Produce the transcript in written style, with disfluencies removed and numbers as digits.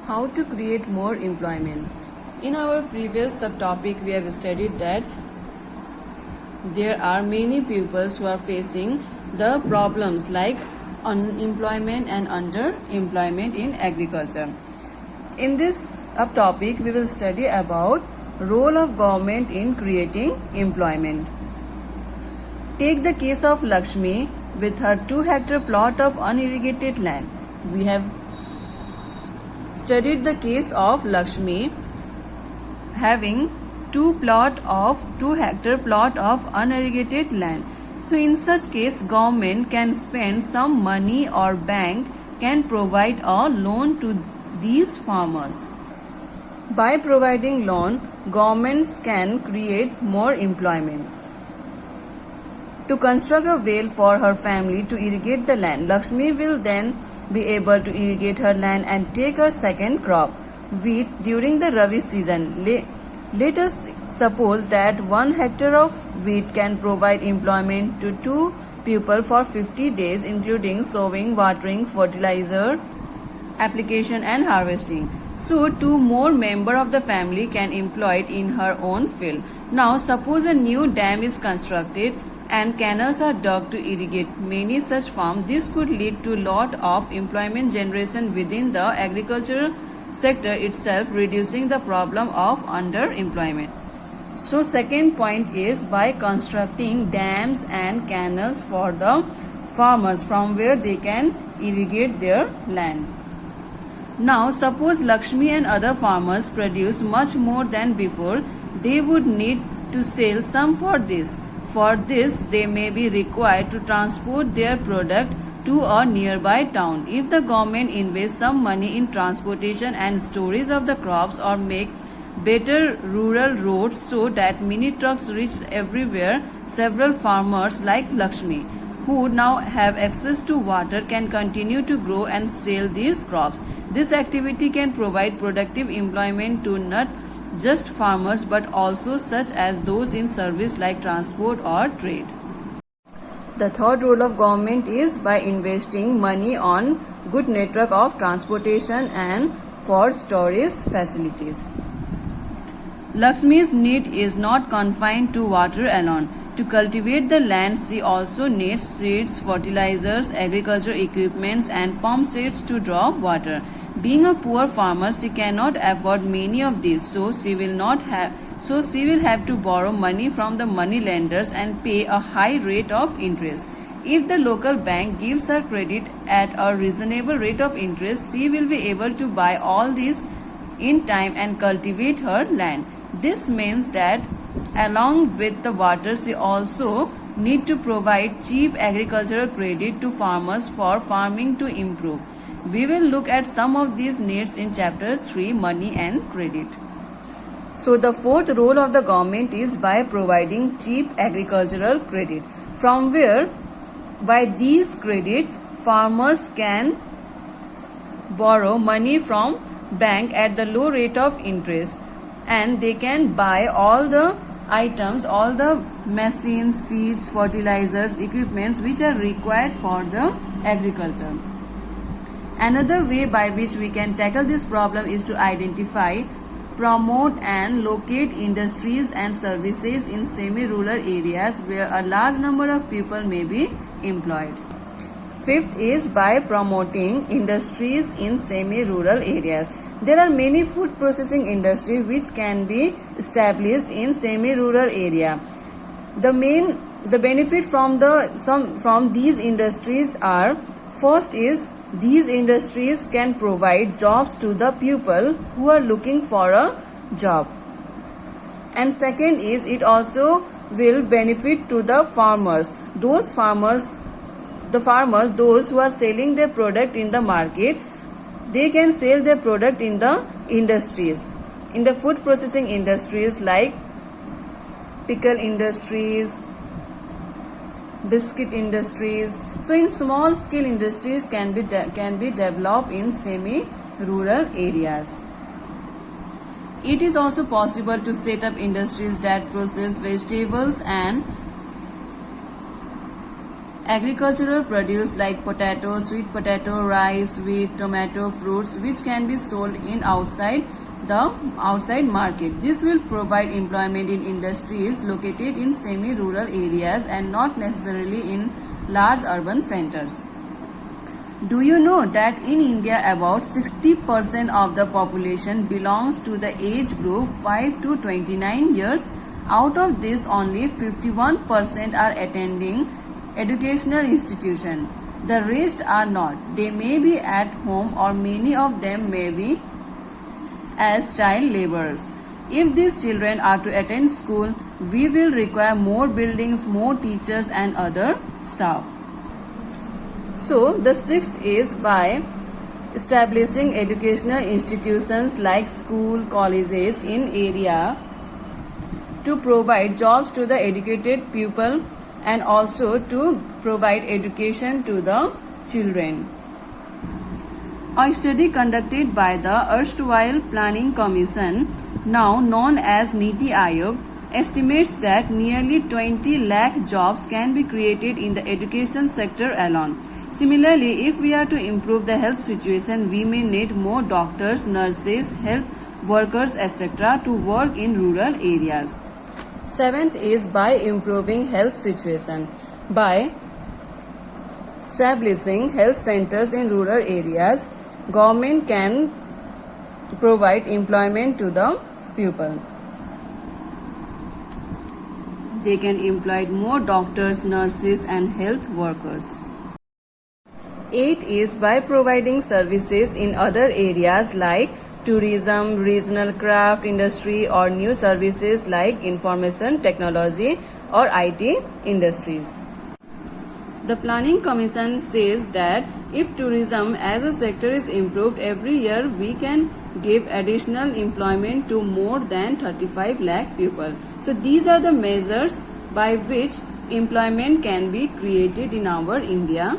How to create more employment. In our previous subtopic, we have studied that there are many pupils who are facing the problems like unemployment and underemployment in agriculture. In this subtopic, we will study about role of government in creating employment. Take the case of Lakshmi with her 2-hectare plot of unirrigated land. We have studied the case of Lakshmi having 2-hectare plot of unirrigated land. So in such case, government can spend some money or bank can provide a loan to these farmers. By providing loan, governments can create more employment. To construct a well for her family to irrigate the land, Lakshmi will then be able to irrigate her land and take her second crop, wheat, during the Rabi season. Let us suppose that 1 hectare of wheat can provide employment to 2 people for 50 days, including sowing, watering, fertilizer, application and harvesting. So 2 more members of the family can employ it in her own field. Now suppose a new dam is constructed and canals are dug to irrigate many such farms. This could lead to a lot of employment generation within the agricultural sector itself, reducing the problem of underemployment. So second point is by constructing dams and canals for the farmers from where they can irrigate their land. Now suppose Lakshmi and other farmers produce much more than before. They would need to sell some for this. For this, they may be required to transport their product to a nearby town. If the government invests some money in transportation and storage of the crops or make better rural roads so that mini trucks reach everywhere, several farmers like Lakshmi who now have access to water can continue to grow and sell these crops. This activity can provide productive employment to not just farmers but also such as those in service like transport or trade. The third role of government is by investing money on good network of transportation and for storage facilities. Lakshmi's need is not confined to water alone. To cultivate the land, she also needs seeds, fertilizers, agricultural equipments and pump sets to draw water. Being a poor farmer, she cannot afford many of these, so she will have to borrow money from the money lenders and pay a high rate of interest. If the local bank gives her credit at a reasonable rate of interest, she will be able to buy all these in time and cultivate her land. This means that along with the water, she also need to provide cheap agricultural credit to farmers for farming to improve. We will look at some of these needs in chapter 3, money and credit. So the fourth role of the government is by providing cheap agricultural credit, from where by these credit farmers can borrow money from bank at the low rate of interest and they can buy all the items, all the machines, seeds, fertilizers, equipments which are required for the agriculture. Another way by which we can tackle this problem is to identify, promote and locate industries and services in semi-rural areas where a large number of people may be employed. Fifth is by promoting industries in semi-rural areas. There are many food processing industries which can be established in semi-rural area. The benefit from these industries are, first is these industries can provide jobs to the people who are looking for a job. And second is it also will benefit to the farmers. Those who are selling their product in the market, they can sell their product in the industries, in the food processing industries like pickle industries, biscuit industries. So in small scale industries can be developed in semi-rural areas. It is also possible to set up industries that process vegetables and Agricultural produce like potato, sweet potato, rice, wheat, tomato, fruits, which can be sold in outside market. This will provide employment in industries located in semi-rural areas and not necessarily in large urban centers. Do you know that in India about 60% of the population belongs to the age group 5 to 29 years? Out of this, only 51% are attending educational institution. The rest are not. They may be at home or many of them may be as child laborers. If these children are to attend school, we will require more buildings, more teachers and other staff. So the sixth is by establishing educational institutions like school, colleges in area to provide jobs to the educated people and also to provide education to the children. A study conducted by the erstwhile Planning Commission, now known as Niti Aayog, estimates that nearly 20 lakh jobs can be created in the education sector alone. Similarly, if we are to improve the health situation, we may need more doctors, nurses, health workers, etc. to work in rural areas. Seventh is by improving health situation. By establishing health centers in rural areas, government can provide employment to the people. They can employ more doctors, nurses and health workers. 8 is by providing services in other areas like tourism, regional craft industry or new services like information technology or IT industries. The Planning Commission says that if tourism as a sector is improved every year, we can give additional employment to more than 35 lakh people. So these are the measures by which employment can be created in our India.